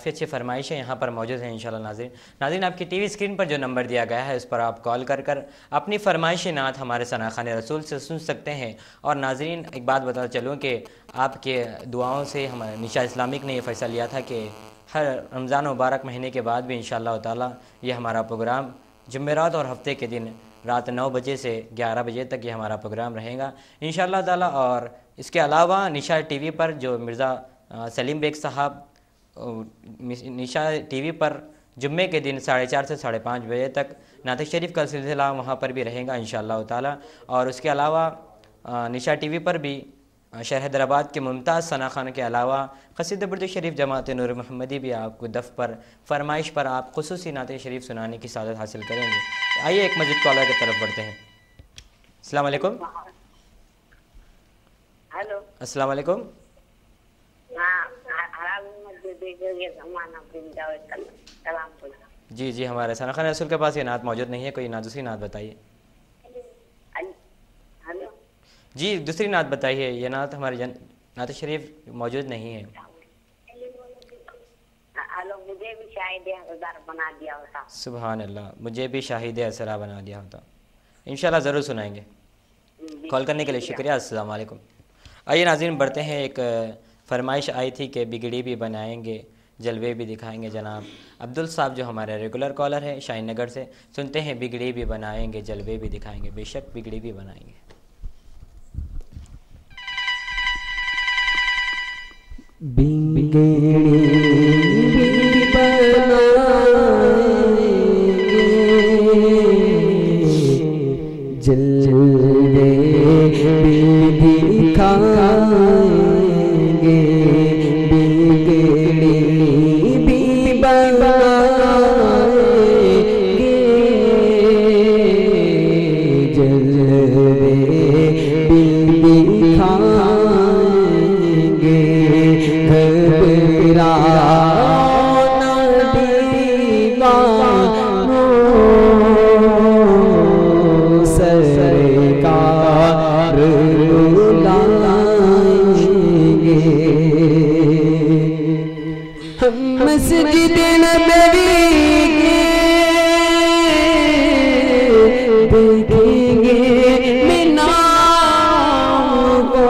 काफ़ी अच्छी फरमाइशें यहाँ पर मौजूद हैं इंशाल्लाह। नाज़रीन आपकी टीवी स्क्रीन पर जो नंबर दिया गया है उस पर आप कॉल कर अपनी फरमाइश नात हमारे सनाखान रसूल से सुन सकते हैं। और नाज़रीन एक बात बता चलूँ कि आपके दुआओं से हमारे निशा इस्लामिक ने यह फ़ैसला लिया था कि हर रमज़ान मुबारक महीने के बाद भी इंशाअल्लाह ताला ये हमारा प्रोग्राम जुमेरात और हफ्ते के दिन रात 9 बजे से 11 बजे तक ये हमारा प्रोग्राम रहेगा इंशाअल्लाह ताला। और इसके अलावा निशा टीवी पर जो मिर्ज़ा सलीम बेग साहब निशा टीवी पर जुम्मे के दिन 4:30 से 5:30 बजे तक नात शरीफ का सिलसिला वहाँ पर भी रहेगा इंशाअल्लाह ताला। और उसके अलावा निशा टीवी पर भी शहर हैदराबाद के मुमताज़ सना खान के अलावा क़सीदा बुर्द शरीफ जमात नूर मोहम्मदी भी आपको दफ़ पर फरमाइश पर आप खुसूसी नात शरीफ सुनाने की सादत हासिल करेंगे। आइए एक मज़ीद कॉलर की तरफ बढ़ते हैं। अस्सलाम वालेकुम। हेलो, अस्सलाम वालेकुम। जी जी, हमारे सना खान रसूल के पास ये नात मौजूद नहीं है, कोई ना दूसरी नात बताइए। जी दूसरी नात बताइए, ये नात हमारे नात शरीफ मौजूद नहीं है। मुझे भी शाहिद असरार बना दिया होता। सुभान अल्लाह, मुझे भी शाहिद असरार बना दिया होता। इंशाल्लाह ज़रूर सुनाएंगे। कॉल करने के लिए शुक्रिया। अस्सलाम वालेकुम। आइए नाज़रीन बढ़ते हैं। एक फरमाइश आई थी कि बिगड़ी भी बनाएंगे जलवे भी दिखाएंगे। जनाब अब्दुल साहब जो हमारे रेगुलर कॉलर है शाहीन नगर से, सुनते हैं बिगड़ी भी बनाएंगे जलवे भी दिखाएंगे। बेशक बिगड़ी भी बनाएंगे। बिगड़ी भी बनाएंगे जलवे भी दिखाएंगे। बिगड़ी भी बनाएंगे जलवे भी दिखाएंगे। घबराना दीवानो सरकार बुलाएंगे। हम मस्जिद नबवी के देखेंगे मीनारों को।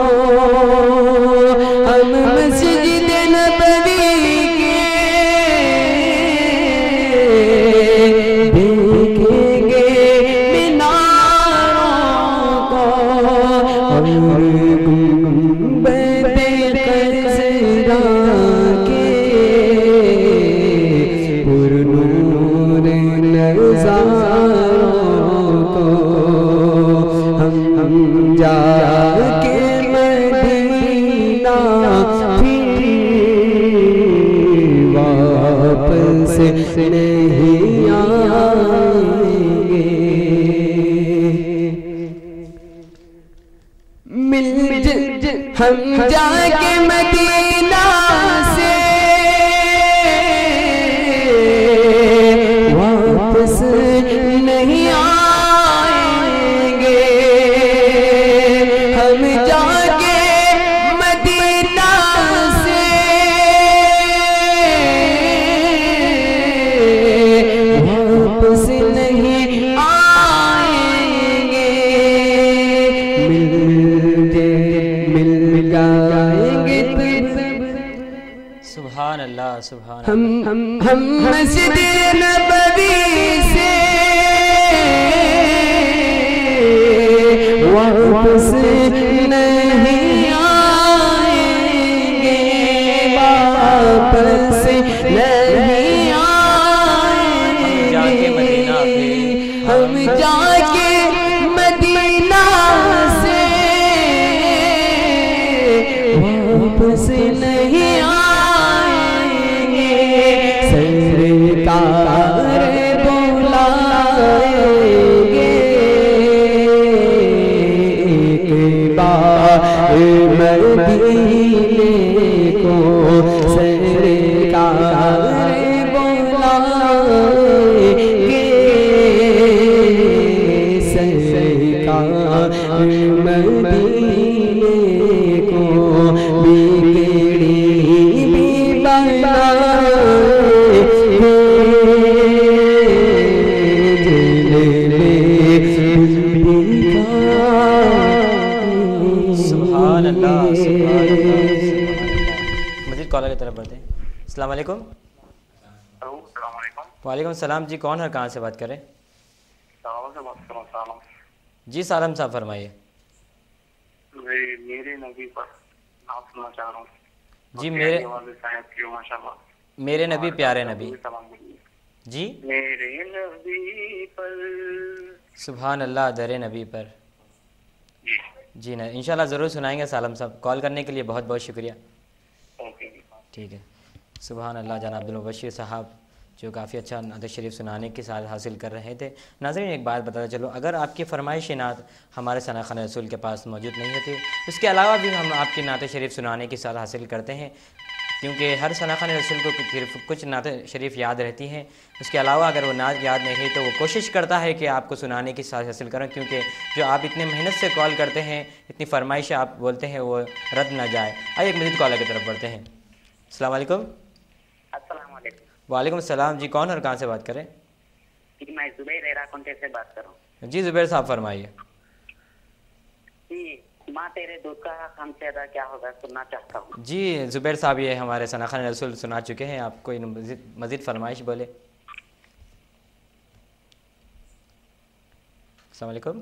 हम मस्जिद नबवी के देखेंगे मीनारों को। और गुंबद खज़रा के पुरनूर नज़ारों को हम जाके मदीना फिर वापस नहीं आएंगे। हम जाके मदीना से वापस नहीं आएंगे। हम जाके मदीना से वापस नहीं आएंगे। मिल जाएंगे सुभान अल्लाह सुभान। हम मस्जिद नबवी से वापस नहीं आएंगे। वापस नहीं आएंगे। हम जाके मदीना से वापस नहीं आएंगे। सरकार बुलाएंगे एक बार मदीने को। सरकार बुलाएंगे वालेकुम। वालेकुम सलाम जी, कौन है, कहाँ से बात करें? जी सालम साहब फरमाइए। मेरे नबी पर आप सुनना चाह रहा हूँ जी। मेरे नबी प्यारे नबी जी। मेरे नबी पर सुभान अल्लाह, दरे नबी पर जी ना, इंशाल्लाह ज़रूर सुनाएंगे सालम साहब। कॉल करने के लिए बहुत बहुत शुक्रिया। ठीक है। सुभान अल्लाह, जनाब अब्दुल मुबश्शिर साहब जो काफ़ी अच्छा नात शरीफ सुनाने के साथ हासिल कर रहे थे। नाज़रीन एक बात बताता चलो, अगर आपकी फ़रमाइशी नात हमारे सनाख़ान रसूल के पास मौजूद नहीं होती, उसके अलावा भी हम आपकी नात शरीफ सुनाने के साथ हासिल करते हैं, क्योंकि हर सनाख़ान रसूल को सिर्फ कुछ नात शरीफ याद रहती हैं। उसके अलावा अगर वो नात याद नहीं है तो वो कोशिश करता है कि आपको सुनाने की साथ हासिल करें, क्योंकि जो आप इतने मेहनत से कॉल करते हैं, इतनी फरमाइशें आप बोलते हैं, वो रद्द ना जाए। आइए एक मज़ीद कॉलर की तरफ बढ़ते हैं। अस्सलाम वालेकुम। वालेकुम सलाम जी, कौन और कहाँ से बात करें? मैं जुबैर एराकोंटे से बात कर रहा हूँ। जी जुबैर साहब फरमाइए। जी, माँ तेरे दूध का हमसे अदा क्या होगा सुनना चाहता हूँ। जी जुबैर साहब ये हमारे सनाख़ान रसूल सुना चुके हैं, आपको मज़ीद फरमाइश बोले। अस्सलाम वालेकुम।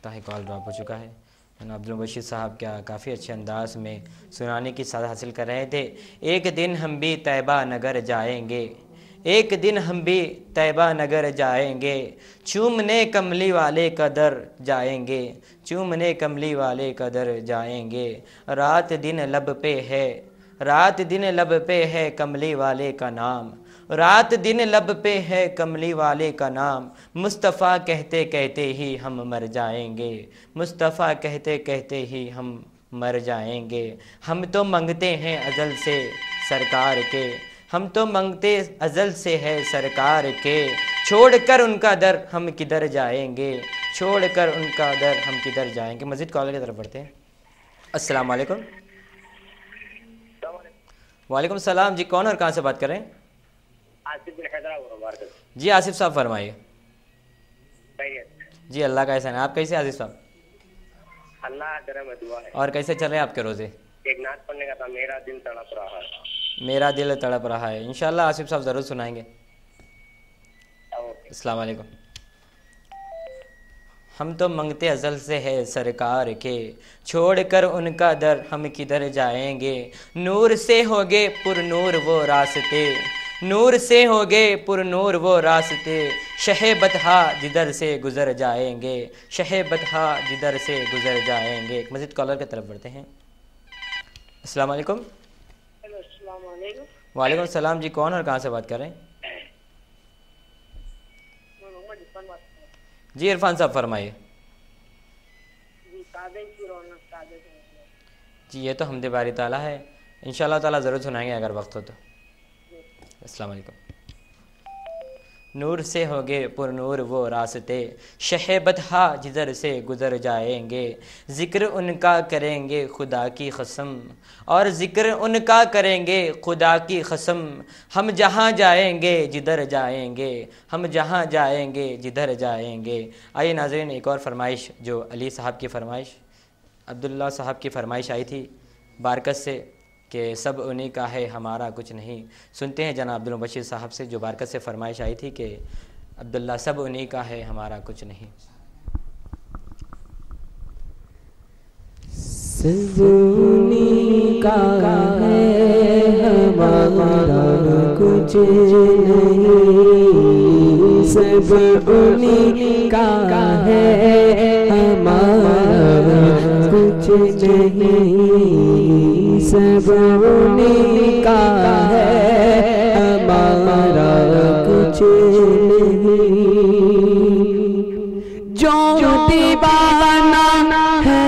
ताकि कॉल ड्रॉप हो चुका है। अब्दुल मुबश्शिर साहब क्या काफ़ी अच्छे अंदाज में सुनाने की साथ हासिल कर रहे थे। एक दिन हम भी तैबा नगर जाएंगे, एक दिन हम भी तैबा नगर जाएंगे, चूमने कमली वाले कदर जाएंगे, चूमने कमली वाले कदर जाएंगे। रात दिन लब पे है, रात दिन लब पे है कमली वाले का नाम, रात दिन लब पे है कमली वाले का नाम। मुस्तफ़ा कहते कहते ही हम मर जाएंगे, मुस्तफ़ा कहते कहते ही हम मर जाएंगे। हम तो मंगते हैं अज़ल से सरकार के, हम तो मंगते अज़ल से है सरकार के, छोड़कर उनका दर हम किधर जाएंगे, छोड़कर उनका दर हम किधर जाएंगे। मज़ीद कॉलर की तरफ बढ़ते हैं। अस्सलाम वालेकुम। वालेकुम सलाम जी, कौन और कहाँ से बात कर रहे हैं? जी आसिफ साहब फरमाइए। जी अल्लाह का एहसान है। आप कैसे आसिफ साहब? अल्लाह करम दुआ है। और कैसे चल रहे हैं आपके रोज़े? एक नात पढ़ने का था, मेरा दिल तड़प रहा है, मेरा दिल तड़प रहा है। इंशाल्लाह आसिफ साहब ज़रूर सुनाएंगे। अस्सलाम वालेकुम। हम तो मंगते अज़ल से है सरकार के, छोड़कर उनका दर हम किधर जाएंगे। नूर से होगे पुरनूर वो रास्ते, नूर से होगे पुरनूर वो रास्ते, शहे बतहा जिधर से गुज़र जाएंगे, शहे बतहा जिधर से गुज़र जाएंगे। एक मज़ीद कॉलर की तरफ बढ़ते हैं। अस्सलाम वालेकुम। वालेकुम सलाम जी, कौन और कहाँ से बात कर रहे हैं? जी इरफान साहब फरमाइए। जी ये तो हमदे बारी ताला है, इंशाल्लाह ताला ज़रूर सुनाएंगे अगर वक्त हो तो। अस्सलाम वालेकुम। नूर से होगे पुरनूर वो रास्ते, शहे बतहा जिधर से गुज़र जाएंगे। ज़िक्र उनका करेंगे खुदा की कसम, और ज़िक्र उनका करेंगे खुदा की कसम। हम जहाँ जाएंगे जिधर जाएंगे, हम जहाँ जाएंगे जिधर जाएंगे। आइए नाज़रीन एक और फरमाइश, जो अली साहब की फरमाइश, अब्दुल्ला साहब की फरमाइश आई थी बारकत से कि सब उन्हीं का है हमारा कुछ नहीं। सुनते हैं जनाब अब्दुल मुबश्शिर साहब से, जो बारकत से फरमाइश आई थी कि अब्दुल्ला सब उन्हीं का है हमारा कुछ नहीं। सब उन्हीं का है हमारा कुछ नहीं, सब उन्हीं का है हमारा कुछ नहीं, सब उन्हीं का है हमारा कुछ नहीं। जो दीवाना है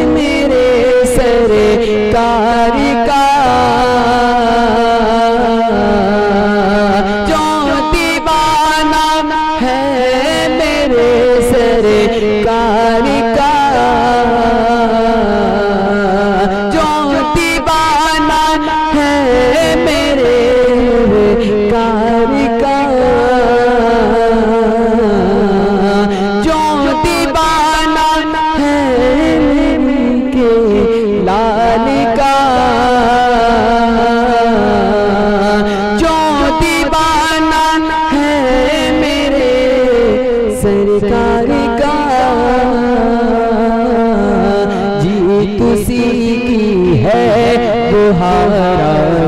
मेरे सरकार का, जो दीवाना है मेरे सरकार का, जो दीवाना है मेरे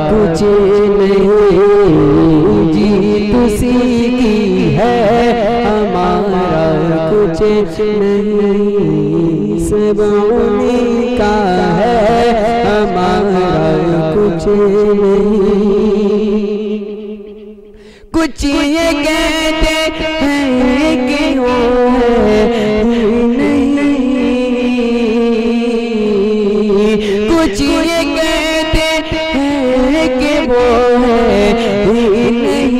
कुछ नहीं, जीत उसी की है, हमारा कुछ नहीं, सब उन्हीं का है, हमारा कुछ नहीं। कुछ ये कहते हैं कि वो है नहीं, कुछ ये कहते हैं कि वो है नहीं,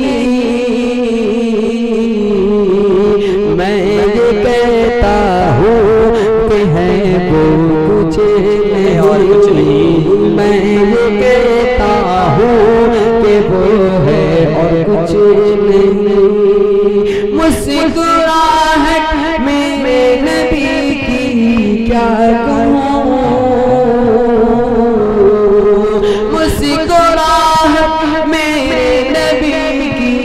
मैं ये कहता हूँ कि है वो कुछ नहीं और कुछ नहीं, मैं ये कहता हूँ कि वो है और कुछ नहीं। मुस्कुराहट मेरे नबी की क्या कहूँ, मुस्कुराहट मेरे नबी की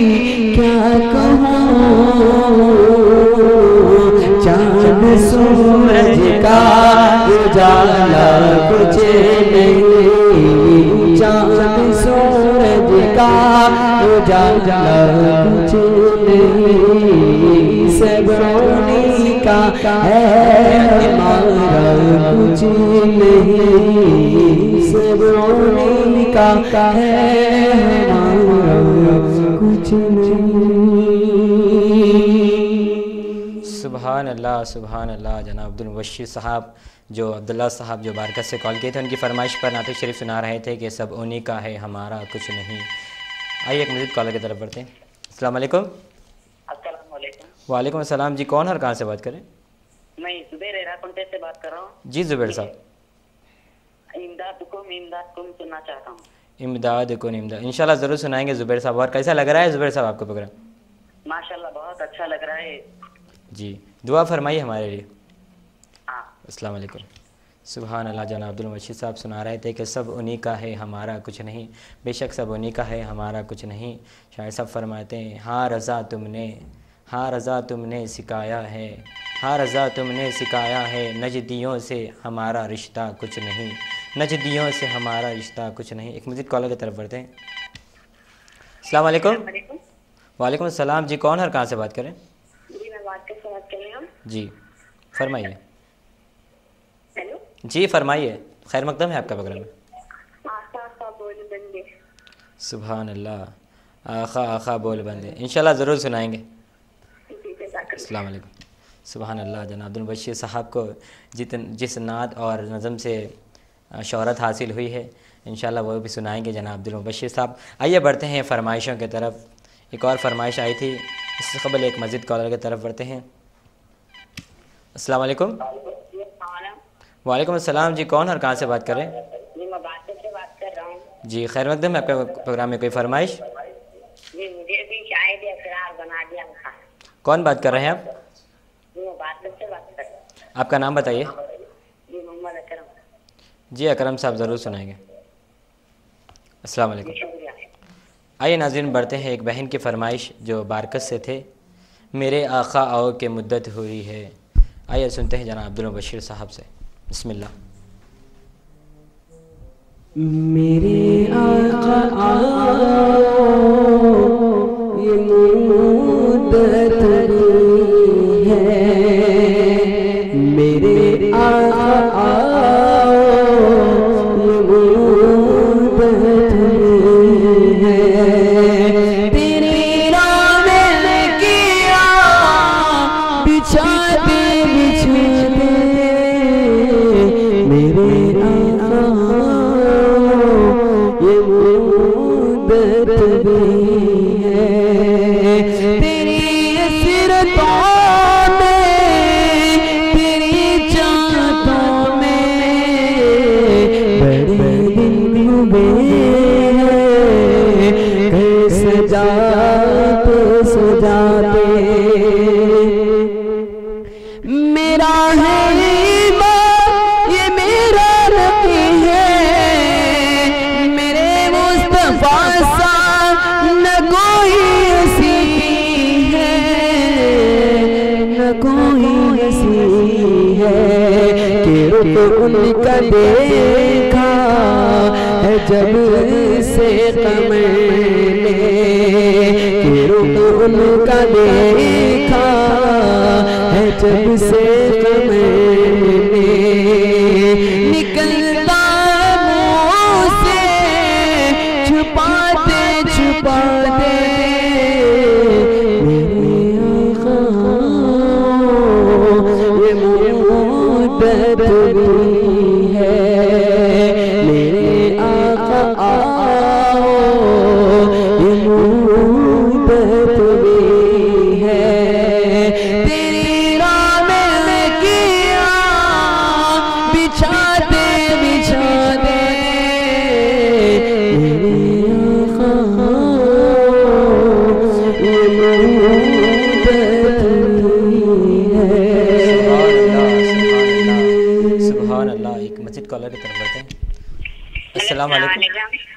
क्या कहूँ, चाँद सूरज का उजाला कुछ नहीं, चाँद सूरज का उजाला कुछ नहीं, सब उन्हीं का है, हमारा कुछ नहीं, सब उन्हीं का है, हमारा कुछ नहीं। सुभान अल्लाह सुभान अल्लाह। जनाब अब्दुल मुबश्शिर साहब जो अब्दुल्ला साहब जो बारकत से कॉल किए थे, उनकी फरमाइश पर नातिक शरीफ सुना रहे थे कि सब उन्हीं का है, हमारा कुछ नहीं। आइए एक मज़ीद कॉलर की तरफ बढ़ते हैं। अस्सलाम वालेकुम। वालेकुम अस्सलाम जी, कौन और कहाँ से बात करें? मैं जुबैर एराकुंटे से बात कर रहा हूँ। जी जुबैर साहब। इमदाद कुम सुनना चाहता हूँ। इमदाद को इमदाद इंशाल्लाह ज़रूर सुनाएंगे जुबैर साहब। और कैसा लग रहा है जुबैर साहब आपको प्रोग्राम? माशाल्लाह बहुत अच्छा लग रहा है जी, दुआ फरमाइए हमारे लिए। हाँ। अस्सलाम वालेकुम। सुभान अल्लाह। जनाब अब्दुल मुबश्शिर साहब सुना रहे थे कि सब उन्हीं का है, हमारा कुछ नहीं। बेशक सब उन्हीं का है, हमारा कुछ नहीं। शायर साहब फरमाते हैं, हाँ रज़ा तुमने, हाँ रज़ा तुमने सिखाया है, हाँ रज़ा तुमने सिखाया है, नजदियों से हमारा रिश्ता कुछ नहीं, नजदियों से हमारा रिश्ता कुछ नहीं। एक मज़ीद कॉलर की तरफ बढ़ते हैं। अस्सलाम वालेकुम। वालेकुम अस्सलाम जी, कौन और कहाँ से बात करें? जी मैं बात कर रही हूँ। जी फरमाइए। हेलो जी फरमाइए, खैर मकदम है आपका प्रोग्राम में। आखा बोल बंदे। सुभान अल्लाह। आखा आखा बोल बंदे, इंशाल्लाह ज़रूर सुनाएंगे। अस्सलाम वालेकुम। सुभान अल्लाह। जनाब अब्दुल मुबश्शिर साहब को जिस नात और नज़म से शोहरत हासिल हुई है, इंशाल्लाह वो भी सुनाएंगे जनाब अब्दुल मुबश्शिर साहब। आइए बढ़ते हैं फ़रमाइशों की तरफ। एक और फरमाइश आई थी, इससे कबल एक मस्जिद कॉलर की तरफ बढ़ते हैं। अस्सलाम वालेकुम। वालेकुम अस्सलाम जी, कौन और कहाँ से बात कर रहे हैं? जी मैं बात से बात कर रहा हूँ। जी खैर मकदम है आपके प्रोग्राम में कोई फरमाइश? जी मुझे भी शायद इकरार बना दिया था। कौन बात कर रहे हैं आप? जी मैं बात से बात कर रहा हूँ। आपका नाम बताइए। जी मोहम्मद अकरम। जी अकरम साहब ज़रूर सुनाएंगे। अस्सलाम वालेकुम। शुक्रिया। आइए नाज़रीन बढ़ते हैं एक बहन की फरमाइश जो बारकत से थे। मेरे आका आओ के मुद्दत हुई है। आइए सुनते हैं जनाब अब्दुल मुबश्शिर साहब से। बिस्मिल्लाह। मेरे आका आओ ये मुद्दत हुई है, मेरे आका आओ ये मुद्दत हुई है, तेरी राह में किया बिछाते बिछाते मेरे आका ये मुद्दत भी है, तेरी हसरतों में तेरी चाहतों में बड़े दिन हुए हैं सजाते सजाते, मेरा है ईमान ये मेरा नबी है, मेरे मुस्तफा सा न कोई हसी है, न कोई हसी है, कि रुख उनका देखा है जब से मैंने कि रुख उनका देखा है, जब से मैंने निकलता मुँह से छुपाते छुपाते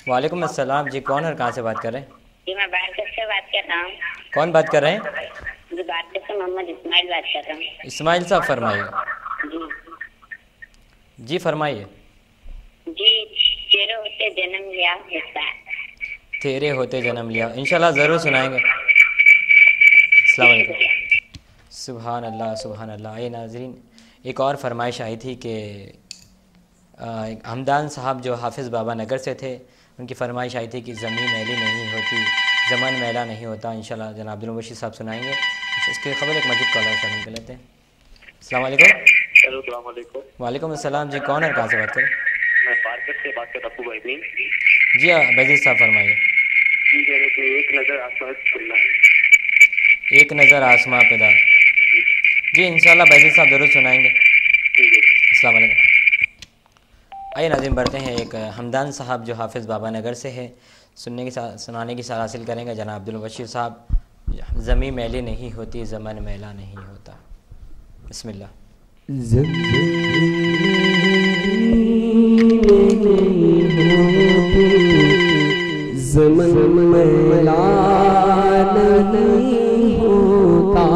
वालेकुम अस्सलाम जी, कौन और कहाँ से बात कर रहे हैं? जी मैं बारकत से बात कर रहा हूँ। कौन बात कर रहे हैं? जी बारकत से मोहम्मद इस्माइल बात कर रहा हूँ। इस्माइल साहब फरमाइए। जी फरमाइए। जी तेरे होते जन्म लिया होता है। तेरे होते जन्म लिया, इंशाल्लाह ज़रूर सुनाएंगे। अस्सलाम वालेकुम। सुभान अल्लाह सुभान अल्लाह। ये नाज़रीन, एक और फरमाइश आई थी कि हमदान साहब जो हाफिज़ बाबा नगर से थे, उनकी फरमाइश आई थी कि ज़मीन मैली नहीं होती, ज़मान मैला नहीं होता। इंशाल्लाह जनाब अब्दुल बशीर साहब सुनाएंगे। इसके खबर एक मस्जिद कॉलर से के लेते हैं। अस्सलाम वालेकुम। वालेकुम अस्सलाम जी, कौन और कहाँ से बात करें? मैं बारकत से बात कर रहा हूँ भाई। जी बैजीद साहब फरमाइए। एक नज़र आसमान खुलना है, एक नज़र आसमां पे दार। जी इंशाल्लाह बैजीद साहब ज़रूर सुनाएंगे। अस्सलाम वालेकुम। आइए नाज़रीन, बढ़ते हैं। एक हमदान साहब जो हाफिज़ बाबा नगर से है, सुनाने की साथ हासिल करेंगे जनाब अब्दुल बशीर साहब। ज़मीन मैली नहीं होती, ज़मन मैला नहीं होता। बिस्मिल्लाह। ज़मन मैला नहीं होता,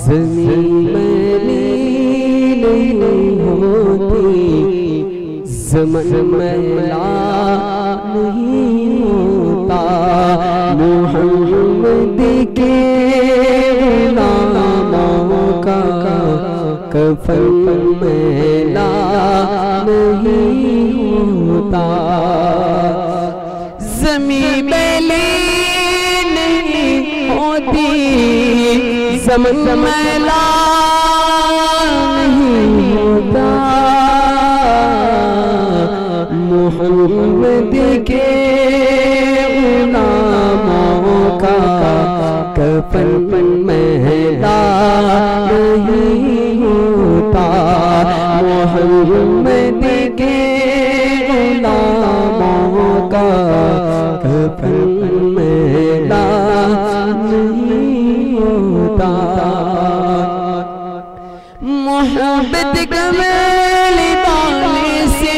ज़मीन मैली नहीं होती, ज़मन मैला नहीं होता। मोहम्मद के गुलामों का कफन मैला नहीं होता, ज़मीन मैली नहीं होती, ज़मन मैला नहीं होता। मोहम्मद के गुलामों का कफन मैला नहीं होता, मोहम्मद के गुलामों का कफन मैला नहीं होता। मोहब्बत का मैली पाने से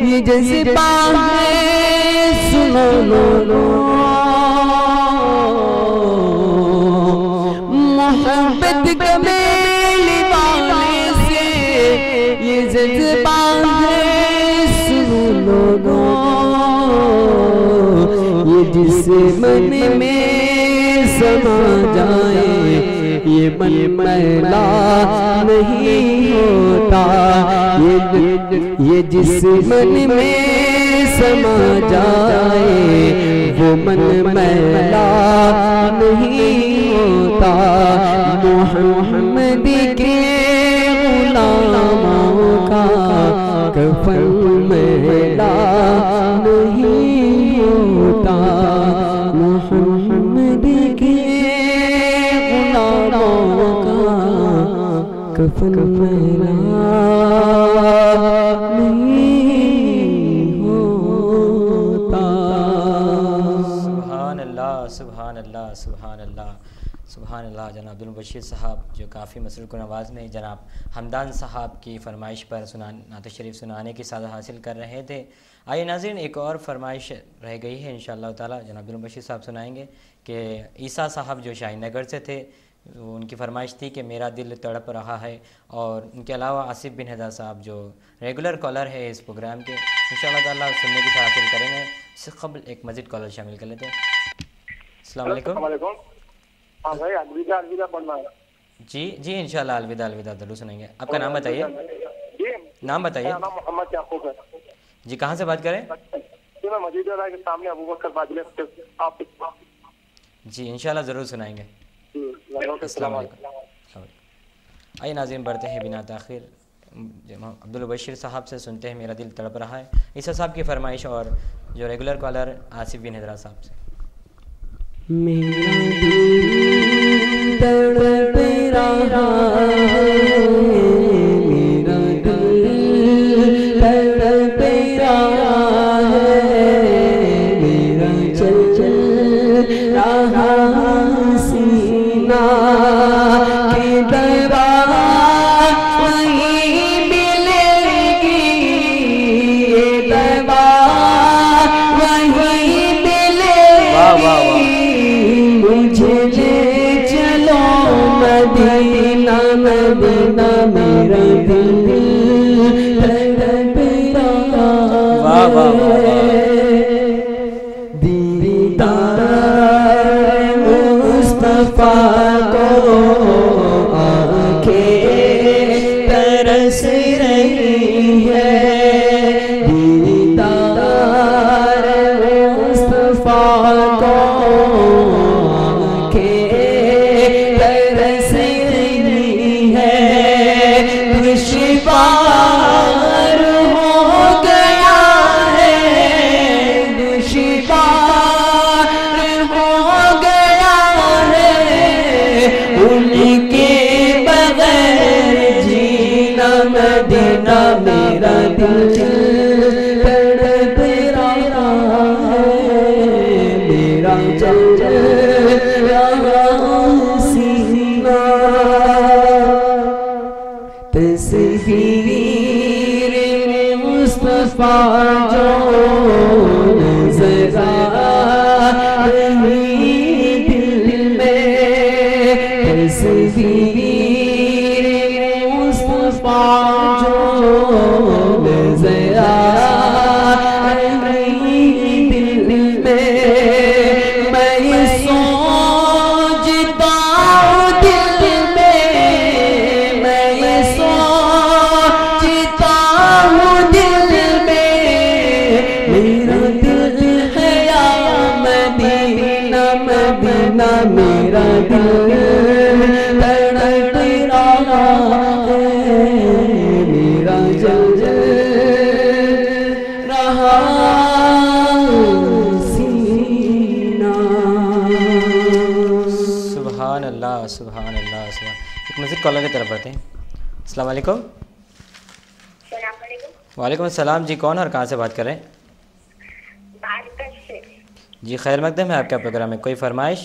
ये जज्बा है, सुनो लो। मोहब्बत का मैली पाने से ये जज्बा है, सुनो लो। ये जिस मन में समा जाए, ये मन मैला नहीं होता। ये जिस मन में समा जाए, वो मन मैला नहीं होता। मोहम्मद के गुलामों का कफन मैला नहीं होता, मोहम्मद के गुलामों का कफन मैला नहीं होता। सुभान अल्लाह सुभान अल्लाह सुभान अल्लाह सुभान अल्लाह। जनाब अब्दुल बशीर साहब जो काफ़ी मसरूक़ नवाज़ में जनाब हमदान साहब की फरमाइश पर नात शरीफ सुनाने की सादा हासिल कर रहे थे। आइए नाज़रीन, एक और फरमाइश रह गई है, इंशाअल्लाह ताला जनाब अब्दुल बशीर साहब सुनाएंगे कि ईसा साहब जो शाहीन नगर से थे, वो उनकी फरमाइश थी कि मेरा दिल तड़प रहा है। और उनके अलावा आसिफ बिन हैदर साहब जो रेगुलर कॉलर है इस प्रोग्राम के, इंशाअल्लाह ताला सुनने की सलाह हासिल करेंगे। इससे कबल एक मज़ीद कॉलर शामिल कर लेते हैं। अस्सलाम वालेकुम। हाँ भाई, अलविदा अलविदा पढ़ना है। जी जी, इंशाअल्लाह अलविदा अलविदा ज़रूर सुनेंगे। आपका नाम बताइए, नाम बताइए। मोहम्मद याकूब है जी, कहाँ से बात करें? जी, मैं मस्जिद के सामने अबू बकर बाजले से आप। जी इंशाअल्लाह ज़रूर सुनाएंगे। अस्सलाम वालेकुम। आइए नाज़रीन, बढ़ते हैं बिना ताख़ीर अब्दुल बशीर साहब से, सुनते हैं मेरा दिल तड़प रहा है, ईसा साहब की फरमाइश और जो रेगुलर कॉलर आसिफ बिन हैदरा साहब से। मेरा दिल तड़प रहा है, मेरा दिल तड़प रहा है, मेरा चल रहा सीना की दवा वहीं मिलेगी, ये दवा वहीं मिलेगी। वाह वाह वाह। मुझे ले चलो मदीना मदीना, मेरा दिल तड़प रहा वाह वाह वाह। दीदार मुस्तफा को आंखें तरस रही है, दीदार मुस्तफा को आंखें तरस रही है। दुश्वार हो गया है, दुश्वार हो गया है, उनके बगैर जीना मदीना, मेरा दिल तड़प रहा है, मेरा चल रहा सीना। तस्वीर मुस्तफा जो नज़र आ रही दिल में, तस्वीर मुस्तफा जो नज़र आ रही दिल में, मैं सोचता हूँ दिल में, मैं सोचता हूँ दिल में, मेरा दिल है या मदीना मदीना, मेरा दिल तड़प रहा है, मेरा जल रहा सीना। सुभान अल्लाह सुभान अल्लाह सुभान। एक मज़ीद कॉलर की तरफ बढ़ते हैं। अस्सलाम वालेकुम। वालेकुम अस्सलाम। जी कौन और कहाँ से बात कर रहे हैं? जी खैर मकदम है आपका प्रोग्राम में, कोई फरमाइश?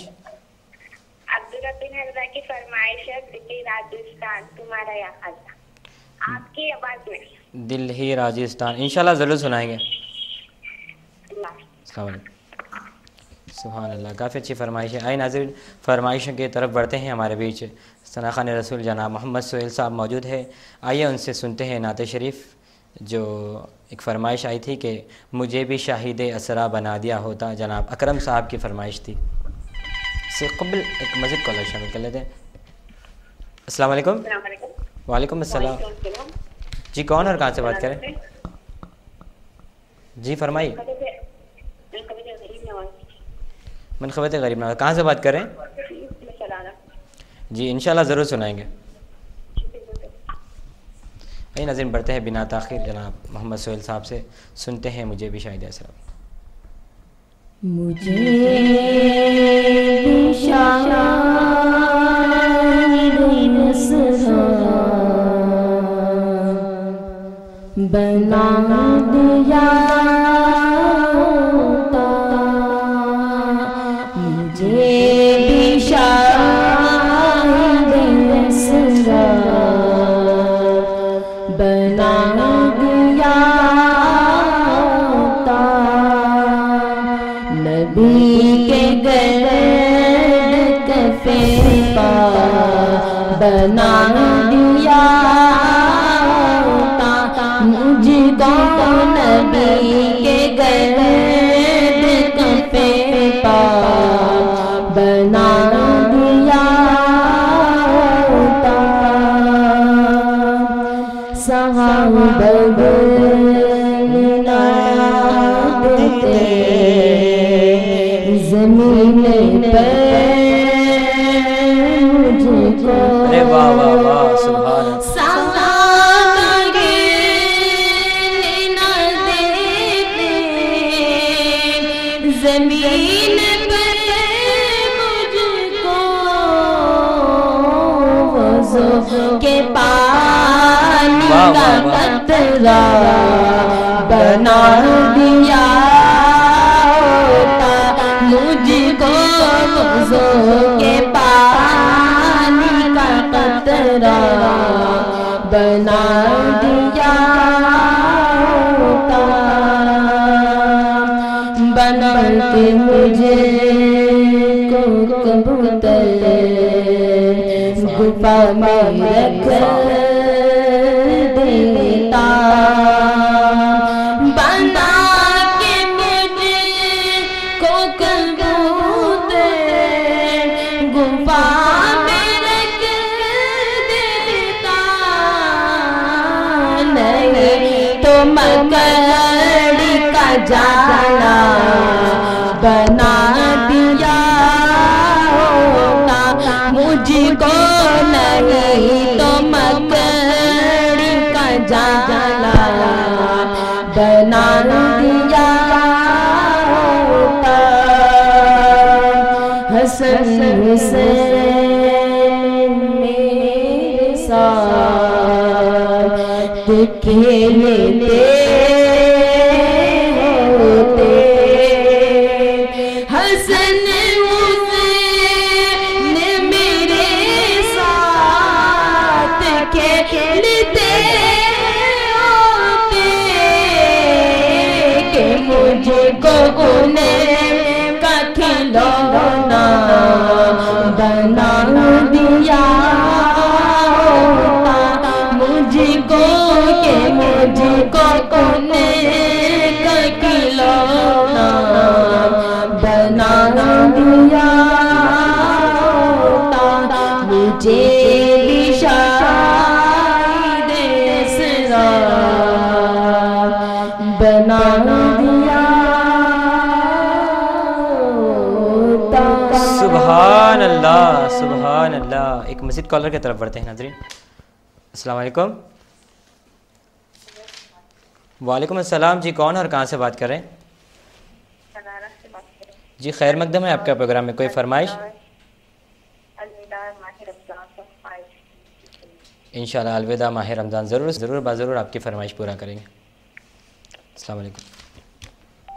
अब्दुल बिन हज़रा की फरमाइश है, दिल्ली राजस्थान तुम्हारा या खासा, आपकी आवाज़ में। दिल्ली राजस्थान, इंशाल्लाह ज़रूर सुनाएंगे। सुभान अल्लाह, काफ़ी अच्छी फरमाइश है। आइए नाज़रीन, फरमाइशों की तरफ बढ़ते हैं। हमारे बीच सनाखान रसूल जनाब मोहम्मद सोहेल साहब मौजूद है, आइए उनसे सुनते हैं नात शरीफ। जो एक फ़रमाइश आई थी कि मुझे भी शाहिद असरा बना दिया होता, जनाब अकरम साहब की फ़रमाइश थी। इससे कबल एक मज़ीद कॉलर शामिल कर लेते हैं। अस्सलाम वालेकुम। वालेकुम अस्सलाम। जी कौन और कहाँ से बात करें? जी फरमाइए। मनखबत गरीब नवाज, कहाँ से बात करें? जी इंशाल्लाह ज़रूर सुनाएंगे। आइए नाज़रीन, बढ़ते हैं बिना ताख़ीर जनाब मोहम्मद सोहेल साहब से, सुनते हैं मुझे भी शाहिद असरा। मुझे भी शाहिद असरा बना दिया होता, मुझे भी शाहिद असरा बना दिया होता, नबी के गर्द कफे पा बना दिया मुझको नबी के गर्द कफे पा बना दिया सहाबा देते जमीन पर मुझको। अरे वाह वाह वाह, सुभान जमीन पर मुझको वज़ू के पानी का कतरा बना दिया मुझको वज़ू के पानी का कतरा बना दिया बना के मुझे को कबूतर गुफा में रख देता बना के मुझे को कबूतर गुफा में रख देता नहीं तो मकड़ी का जाला बना दिया होता मुझको नहीं तो मकड़ी का जाला बना दिया होता हसन हुसैन मेरे साथ खेलते हसन हुसैन मेरे साथ खेलते होते कि मुझको उन्हें का खिलौना बना दिया होता मुझको के मुझको उन्हें का खिलौना बना दिया होता मुझे भी शायद इसरा बना दिया होता। सुभान अल्लाह, सुभान अल्लाह। एक मस्जिद कॉलर की तरफ बढ़ते हैं नाज़रीन। अस्सलाम वालेकुम। वालेकुम अस्सलाम जी, कौन और कहाँ से बात कर रहे हैं? जी खैर मकदम है आपका प्रोग्राम में, कोई फरमाइश? इंशाल्लाह अलविदा माह रमज़ान, ज़रूर ज़रूर बाज़रूर आपकी फरमाइश पूरा करेंगे। अस्सलाम वालेकुम।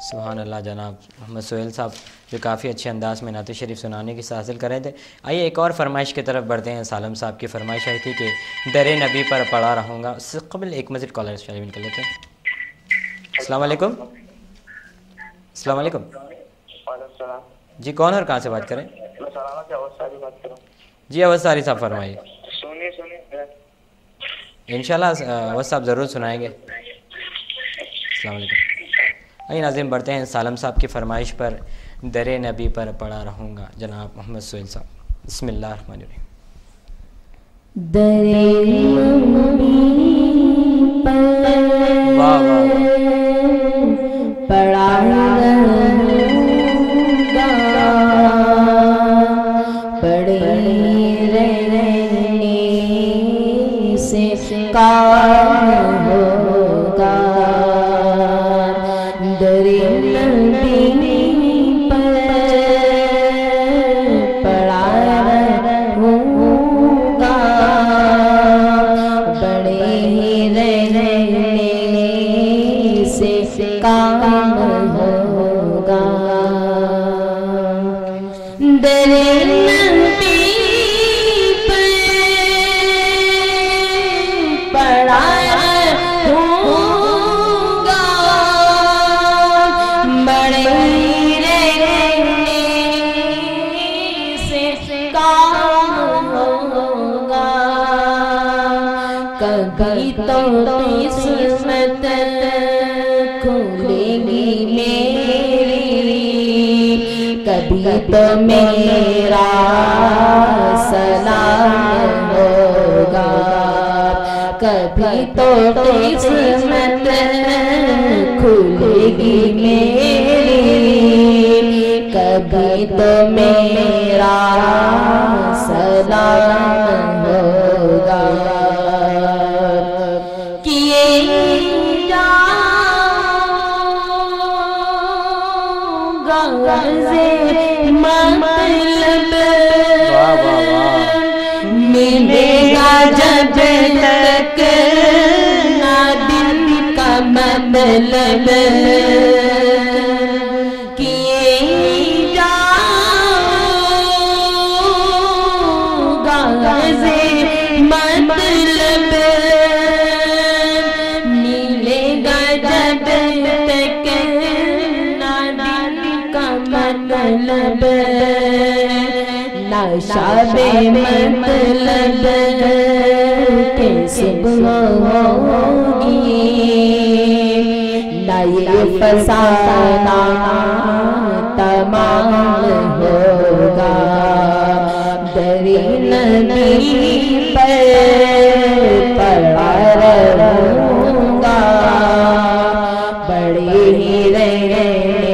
सुभान अल्लाह। जनाब मोहम्मद सोहेल साहब जो काफ़ी अच्छे अंदाज़ में नात शरीफ सुनाने की हासिल कर रहे थे। आइए एक और फरमाइश की तरफ बढ़ते हैं। सालम साहब की फरमाइश आई थी कि दरे नबी पर पड़ा रहूँगा। उससे कबल एक मस्जिद कॉलर शामिल कर लेते हैं। अस्सलाम वालेकुम। अस्सलाम वालेकुम जी, कौन और कहाँ से बात करें? जी अवध सारी साहब फरमाइए। इंशाल्लाह अवध साहब ज़रूर सुनाएंगे। अस्सलाम वालेकुम। आइए नाज़रीन बढ़ते हैं सालम साहब की फरमाइश पर दरे नबी पर पड़ा रहूँगा, जनाब मोहम्मद सोहेल साहब। बिस्मिल्लाह रहमान रहीम। दरे नबी पर वाह वाह पड़ा रहूँगा, पड़े रहने से काम होगा। दरे नबी पर पड़ा रहूँगा, बड़े रहने से काम होगा। दरे नबी पर पड़ा रहूँगा, बड़े रहने से काम कभी तो किस्मत खुलेगी मेरी, कभी तो मेरा सलाम होगा, कभी तो किस्मत खुलेगी मेरी, कभी तो मेरा सलाम होगा। किए गज़े मतलब मिलेगा जब तक ना दिल का मतलब, किए गज़े मतलब मिलेगा जब तक ना दिल का मतलब, ना शाबे मतलब के सुबह होगी, ना ये फसाना तमाम होगा। दरे नबी पर पड़ा रहूंगा, बड़े ही रहने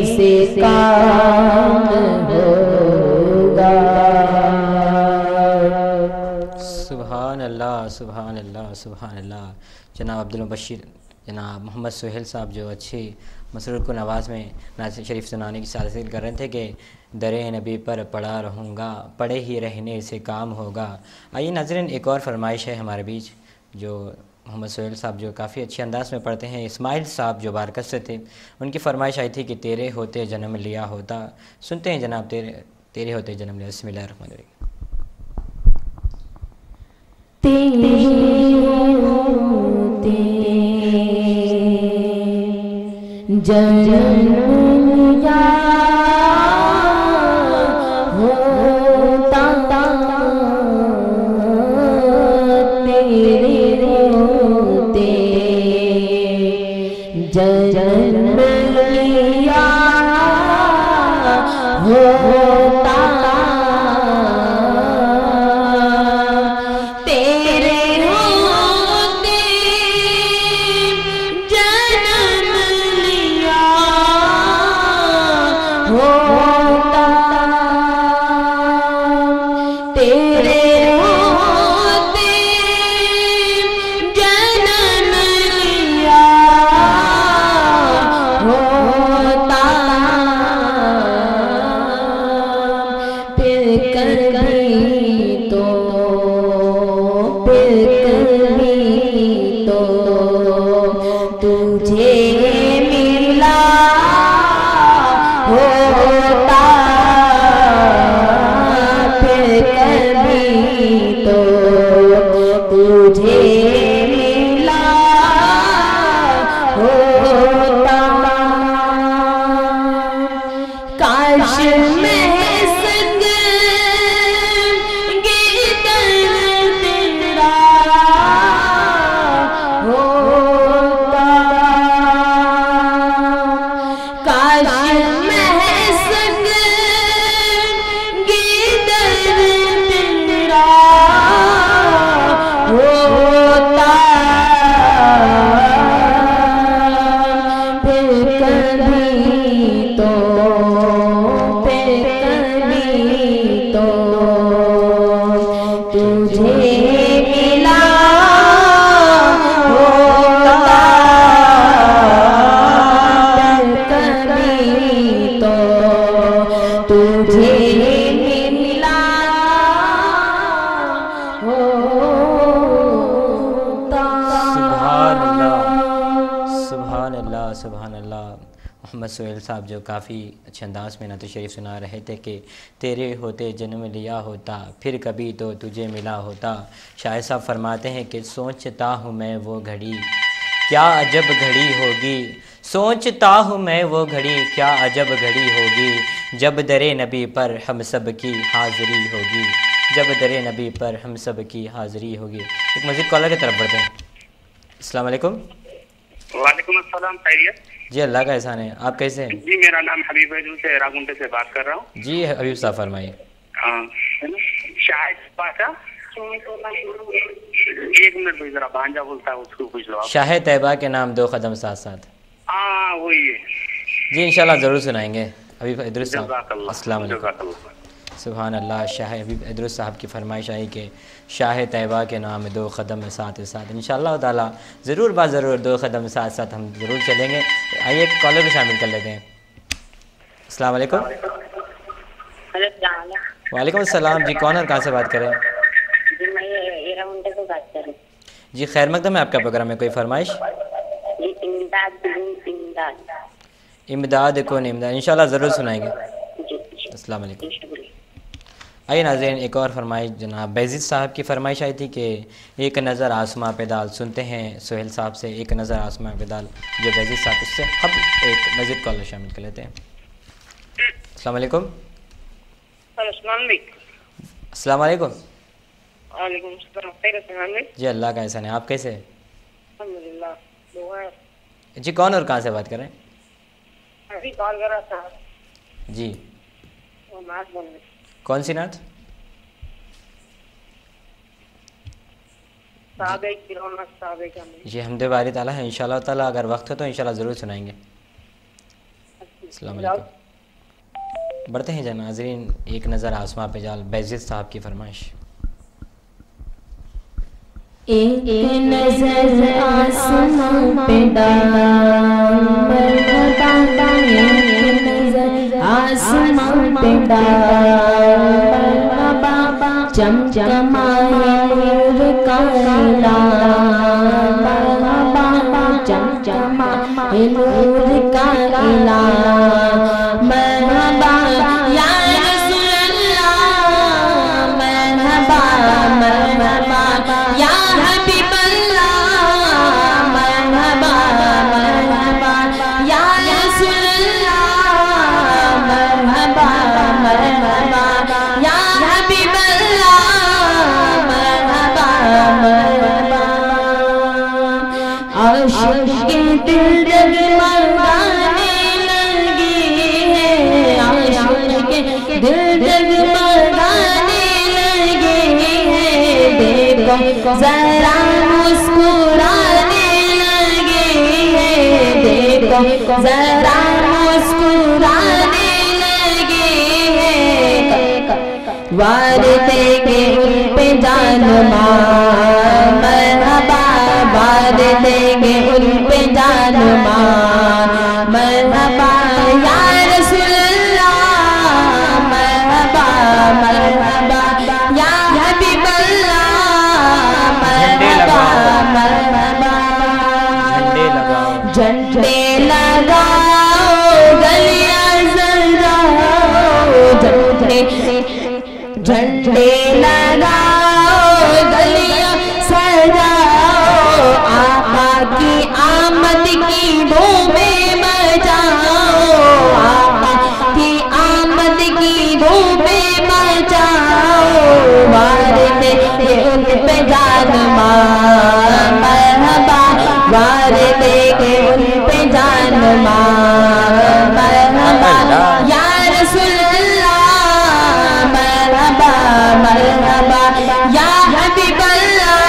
से काम होगा। सुभान अल्लाह, सुभान अल्लाह, सुभान अल्लाह। जनाब अब्दुल बशीर, जनाब मोहम्मद सुहेल साहब जो अच्छी मसरूर आवाज़ में नात शरीफ सुनाने की साजिश कर रहे थे कि दरे नबी पर पड़ा रहूँगा, पड़े ही रहने से काम होगा। आइए नाज़रीन, एक और फरमाइश है हमारे बीच जो मोहम्मद सुहेल साहब जो काफ़ी अच्छे अंदाज में पढ़ते हैं। इस्माइल साहब जो बारकत से थे, उनकी फरमाइश आई थी कि तेरे होते जन्म लिया होता। सुनते हैं जनाब, तेरे होते जन्म लिया। बिस्मिल्लाहिर्रहमानिर्रहीम। जन्म लिया होता तेरे होते, जन्म लिया होता तेरे होते, जन्म लिया होता तेरे होते, जन्म लिया होता, फिर कभी तो तुझे मिला होता, फिर कभी तो तुझे मिला होता। काश मैं संग गिरधर तेरा होता, काश मैं संग गिरधर तेरा होता, फिर कभी तो तुझे मिला होता, कभी तो तुझे मिला होता। सुभान अल्लाह, सुभान अल्लाह, सुभान अल्लाह। मोहम्मद सुहेल साहब जो काफ़ी अच्छे अंदाज में नात शरीफ सुना रहे थे कि तेरे होते जन्म लिया होता, फिर कभी तो तुझे मिला होता। शायर साहब फरमाते हैं कि सोचता हूँ मैं वो घड़ी क्या अजब घड़ी होगी, सोचता हूँ मैं वो घड़ी क्या अजब घड़ी होगी, जब दरे नबी पर हम सब की हाज़िरी होगी। जब दरे नबी पर हम सब की हाज़िरी होगी। एक मज़ीद कॉलर की तरफ बढ़ते हैं। अस्सलाम वालेकुम। वालेकुम अस्सलाम, खैरियत? जी अल्लाह का एहसान है, आप कैसे हैं? जी मेरा नाम हबीब है, से रागुंटे से बात कर रहा हूँ। जी हबीब साहब फरमाइए। शाहिद पाशा, एक मिनट भाई, जरा भांजा बोलता है उसको पूछ लो आप। शाह तैयबा के नाम दो कदम साथ साथ। हाँ वही है जी इंशाल्लाह ज़रूर सुनाएंगे हबीब इदरुस साहब। जज़ाकल्लाह, अस्सलाम वालेकुम। जज़ाकल्लाह। सुभान अल्लाह। शाह हबीब इदरुस साहब की फरमाइश आई कि शाह तैयबा के नाम दो कदम साथ साथ। इंशाअल्लाह ताला ज़रूर बात ज़रूर दो कदम साथ साथ हम ज़रूर चलेंगे। आइए एक कॉलर को शामिल कर लेते हैं। अस्सलाम वालेकुम। वालेकुम अस्सलाम। जी कौन और कहाँ से बात करें? जी मैं ये राउंडे से बात कर रही हूँ। जी खैर मकदम है आपका प्रोग्राम में, कोई फरमाइश? जी इमदाद इमदाद कौन इमदाद, इंशाल्लाह ज़रूर सुनाएंगे। जी अस्सलाम वालेकुम। आइए नाज़रीन एक और फरमाइश जनाब बैज़िद साहब की फरमाइश आई थी कि एक नज़र आसमां पे डाल। सुनते हैं सोहेल साहब से एक नज़र आसमां पे डाल, जो बैज़िद साहब, उससे हम एक मज़ीद कॉलर शामिल कर लेते हैं। अस्सलाम वालेकुम। अस्सलाम वालेकुम। जी अल्लाह का एहसान है, आप कैसे हैं? जी कौन और कहाँ से बात कर रहे हैं? अभी कॉल करा था जी वो नाच बोल रही। कौन सी नात? साहबे किराना साहबे का नहीं। जी हमदे बारी ताला है, इंशाल्लाह ताला अगर वक्त हो तो इंशाल्लाह ज़रूर सुनाएंगे। अस्सलाम वालेकुम। बढ़ते हैं जनाब नाज़रीन एक नज़र आसमां पे जाल, बैज़िद साहब की फरमाइश। एक नजर आसमां पे डाल, मरहबा एक नजर आसमां पे डाल, मरहबा चमचमाए नूर का इलाम, मरहबा चमचमाए नूर का इलाम, मरहबा या रसूल अल्लाह, मरहबा मरहबा या हबीब अल्लाह, मरहबा मरहबा या रसूल अल्लाह, मरहबा मरहबा या हबीब अल्लाह, मरहबा मरहबा। आशिक के दिल डगमगाने लगे हैं, आशिक के दिल डगमगाने लगे हैं, देखो जरा मुस्कुराने लगे हैं, देखो जरा मुस्कुराने लगे हैं, वार देंगे उन पे जान मान, मरहबा वार देंगे उन पे जान मान, मरहबा या रसूल अल्लाह, मरहबा मरहबा या हबीब अल्लाह, मरहबा मरहबा। झंडे लगाओ झंडे लगाओ गलियां सजाओ, झंडे लगाओ गलियां सजाओ, आका की आमद की धूमें मचाओ, आका की आमद की धूमें मचाओ, वार देंगे उन पे जान मान, मरहबा वार देंगे उन पे जान मान, मरहबा या रसूल अल्लाह, मरहबा मरहबा या हबीब अल्लाह,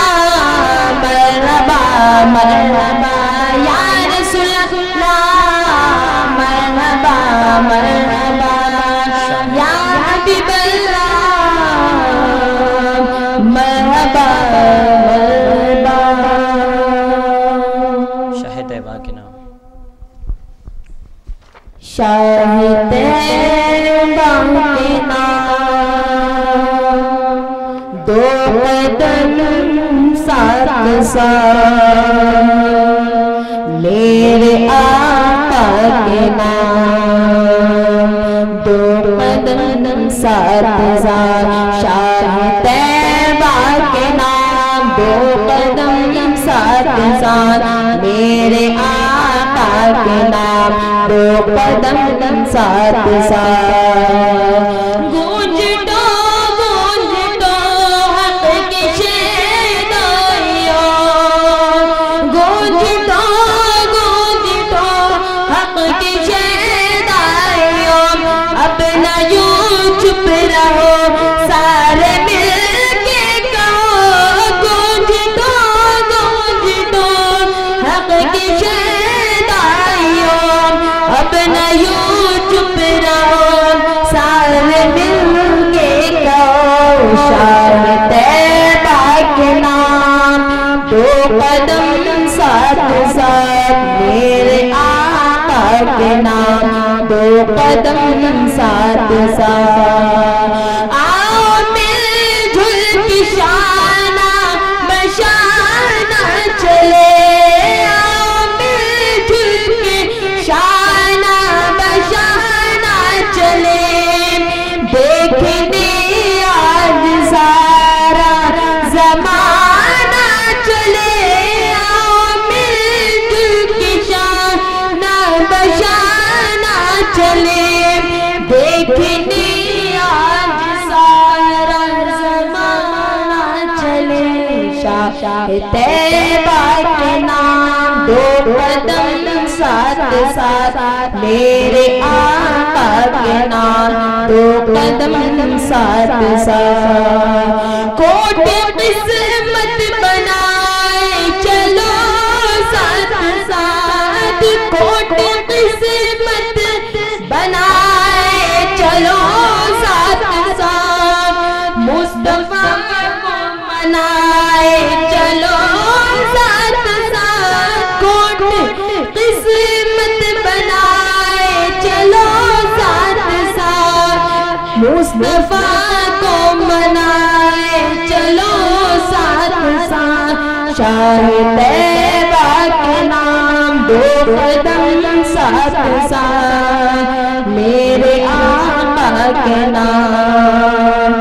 मरहबा मरहबा या रसूल अल्लाह, मरहबा मरहबा या हबीब अल्लाह, मरहबा मरहबा। शाह तैयबा के नाम। शाह तैयबा के नाम दो कदम साथ साथ, मेरे आका के नाम दो कदम साथ साथ, शाह तैयबा के नाम दो कदम साथ साथ, मेरे आका के नाम दो कदम साथ साथ। गूंज दो के नाम, 2 कदम साथ साथ। आओ मिलजुल के शाना बशाना चले, आओ मिलजुल के शाना बशाना चले, देखने आज सारा जमाना चले, आओ मिलजुल के शाना बशाना चले, देखने आज सारा जमाना चले। शाह तैयबा के नाम, 2 कदम साथ साथ, मेरे आका के नाम, 2 कदम साथ साथ। कोटे किस्मत बनाए चलो साथ साथ, कोटे किस्मत बनाए चलो साथ साथ, मुस्तफा को मनाए चलो साथ साथ, कोटे किस्मत बनाए चलो साथ साथ, मुस्तफा को मनाए चलो साथ साथ। शाह तैयबा के नाम, 2 कदम साथ साथ, मेरे आका के नाम,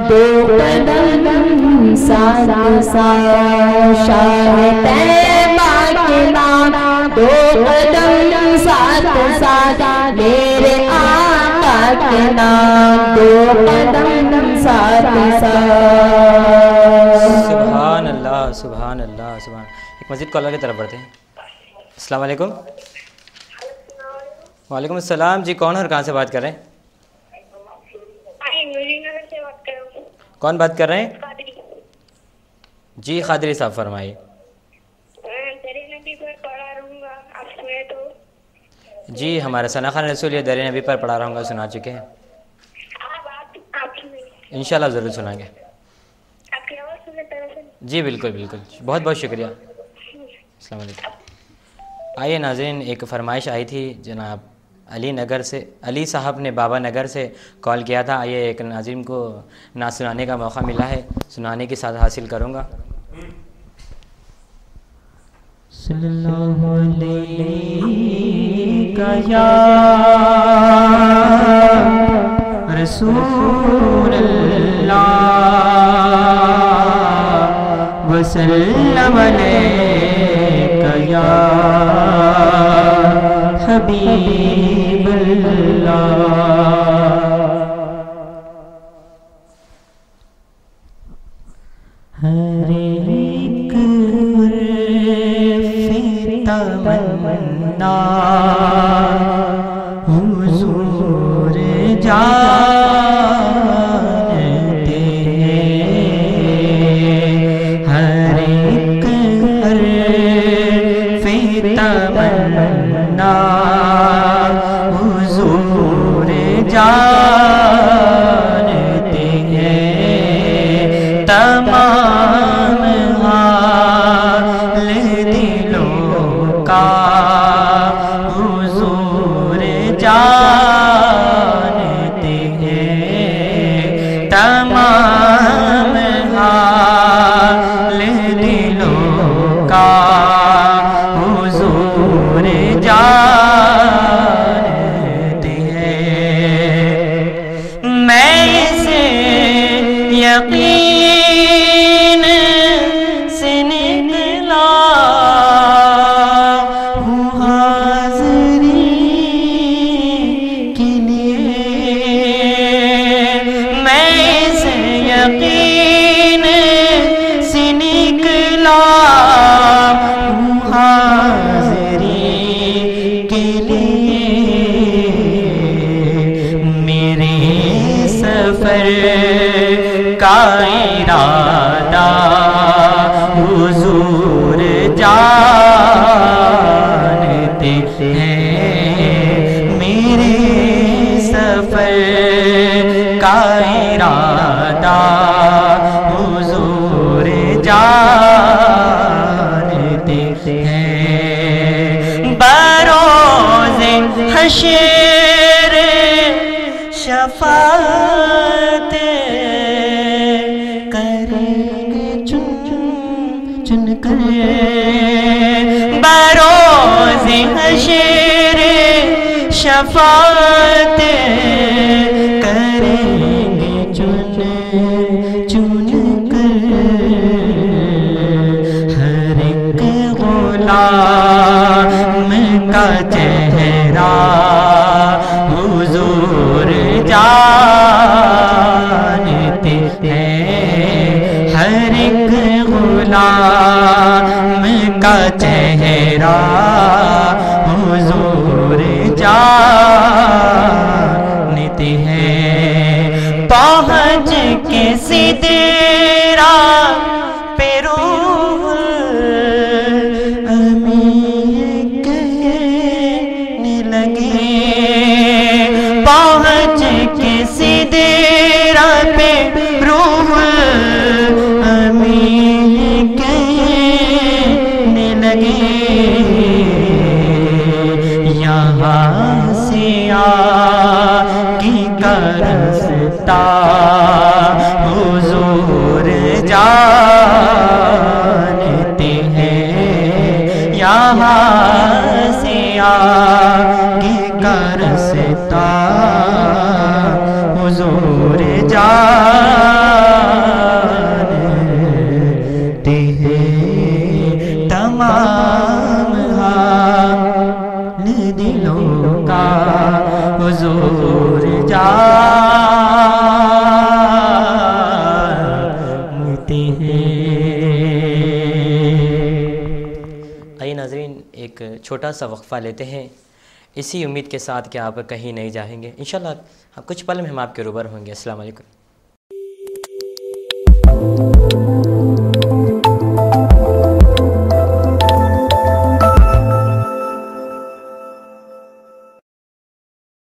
2 कदम साथ साथ। शाह तैयबा के नाम, 2 कदम साथ साथ, मेरे आका के नाम, 2 कदम साथ साथ। सुभान अल्लाह, सुभान अल्लाह, सुभान। एक मस्जिद कॉलर की तरफ बढ़ते हैं। अस्सलाम वालेकुम। वालेकुम अस्सलाम जी, कौन और कहाँ से बात कर रहे हैं? से बात कर रहा हूँ। कौन बात कर रहे हैं? कादरी। जी खादरी साहब फरमाइए। तेरे नबी पर पढ़ा रहूँगा, आप सुने तो? जी हमारे सना खान रसूल ये दर नबी पर पढ़ा रहूँगा सुना चुके हैं, आप सुने, इंशाल्लाह ज़रूर सुनाएंगे। आपकी आवाज़ सुने तरह से। जी बिल्कुल बिल्कुल, बहुत बहुत शुक्रिया। अस्सलाम वालेकुम। आइए नाज़रीन, एक फरमाइश आई थी जनाब अली नगर से, अली साहब ने बाबा नगर से कॉल किया था। आइए एक नाज़रीन को ना सुनाने का मौका मिला है, सुनाने की साथ हासिल करूँगा। सल्लल्लाहु अलैका या रसूलल्लाह वसल्लम अलैका या हबीबल्लाह। हर एक तमन्ना हुजूर जानते हैं, हर एक तमन्ना हुजूर जानते हैं, तमाम हाल दिलों का हुजूर जानते हैं, तमाम हाल दिलों का हुजूर जानते हैं। मैं इसे यकीन से निकला हूँ हाज़िरी के लिए, मैं इसे यकीन से निकला हूँ हाज़िरी के लिए। मेरे सफ़र का इरादा हुजूर जानते हैं, मेरे सफ़र का इरादा हुजूर जानते हैं। बरोज़े हशर शफात करेंगे चुन चुन कर, बरोज़ हशर शफात करेंगे चुन चुन कर। हर एक गुलाम का चेहरा हुजूर जानते हैं, हर एक गुलाम का चेहरा हुजूर जानते हैं। पहुँच के सिदरा पे रूह अमीर कहने लगे, पहुँच के सिदरा पे रूह अमीर कहने लगे, यहाँ से आगे का रास्ता हुजूर जानते हैं, यहाँ से आगे का रास्ता हुजूर जानते हैं। तमाम हाल दिलों का हुजूर जानते हैं। आइए नाज़रीन, एक छोटा सा वक्फ़ा लेते हैं, इसी उम्मीद के साथ कि आप कहीं नहीं जाएंगे। इंशाल्लाह कुछ पल में हम आपके रूबरू होंगे। अस्सलाम वालेकुम।